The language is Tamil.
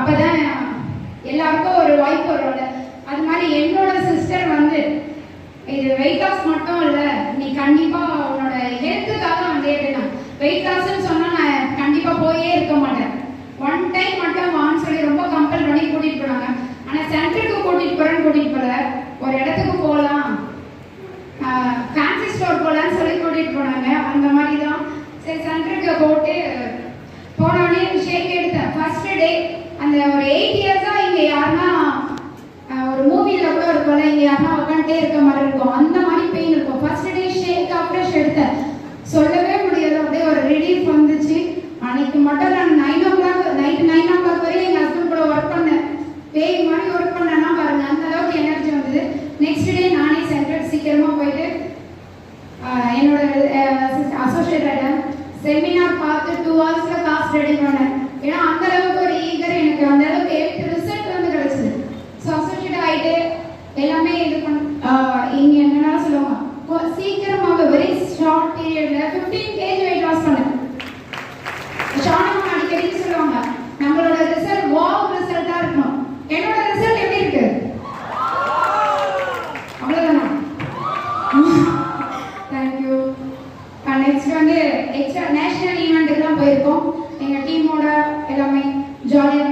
அப்பதான் எல்லாருக்கும் ஒரு வாய்ப்பு வரும்ல. அது மாதிரி என்னோட சிஸ்டர் வந்து இது வெயிட் லாஸ் மட்டும் இல்லை, நீ கண்டிப்பா உன்னோட ஹெல்த்துக்காக வந்து நான் வெயிட் லாஸ்ன்னு சொன்னா நான் கண்டிப்பா போயே இருக்க மாட்டேன். ஒன் டைம் மட்டும் வான்னு சொல்லி ரொம்ப கம்பல் பண்ணி கூட்டிட்டு போனாங்க. ஆனா சென்டருக்கு கூட்டிட்டு போல, ஒரு இடத்துக்கு போகலாம், ஃபேன்சி ஸ்டோர் போகலான்னு சொல்லி கூட்டிட்டு போனாங்க. அந்த மாதிரி தான் சரி சென்டருக்கு போட்டு போனோடனே ஷேக் எடுத்தேன். ஃபர்ஸ்ட் டே அந்த ஒரு 8 இயர்ஸா இங்க யாருன்னா ஒரு மூவில கூட இருக்கும்ல, இங்க யாருன்னா உட்காந்துட்டே இருக்க மாதிரி இருக்கும், அந்த மாதிரி பெயின் இருக்கும். ஃபர்ஸ்ட் டே ஷேக் ஆப்ரேஷன் எடுத்தேன், சொல்லவே முடியாது, அப்படியே ஒரு ரிலீஃப் வந்துச்சு. அன்னைக்கு மட்டும் நான் 9 o'clock நைட்டு 9 o'clock வரையும் எங்கள் ஹஸ்பண்ட் கூட ஒர்க் பண்ணேன். பேய் மாதிரி ஒர்க் பண்ணேன்னா பாருங்க, அந்த அளவுக்கு எனர்ஜி வந்தது. நெக்ஸ்ட் டே நானே சென்டர் சீக்கிரமா போயிட்டு என்னோட அசோசியேட் செமினார் பார்த்து 2 hours காசு ரெடி பண்ணேன். ஏன்னா அந்த அளவுக்கு ஒரு ஈகர், எனக்கு அந்த அளவுக்கு ரிசல்ட் வந்து கிடைச்சது. ஸோ அசோசியேட் ஆகிட்டு எல்லாமே இது இங்கே என்னன்னா சொல்லுவாங்க, சீக்கிரமாக வெரி ஷார்ட் பீரியட்ல 15 kg வெயிட் லாஸ் பண்ணேன். ஷார்ட் அடிக்கடி சொல்லுவாங்க நம்மளோட ரிசல்ட் வாவ் ரிசல்ட்டா இருக்கணும். என்னோட ரிசல்ட் எப்படி இருக்கு? அவ்வளவுதானா? தேங்க்யூ. நெக்ஸ்ட் வந்து எக்ஸ்ட்ரா நேஷனல் ஈவெண்ட்டுக்கு தான் போயிருக்கோம். எங்கள் டீமோட எல்லாமே ஜாலியாக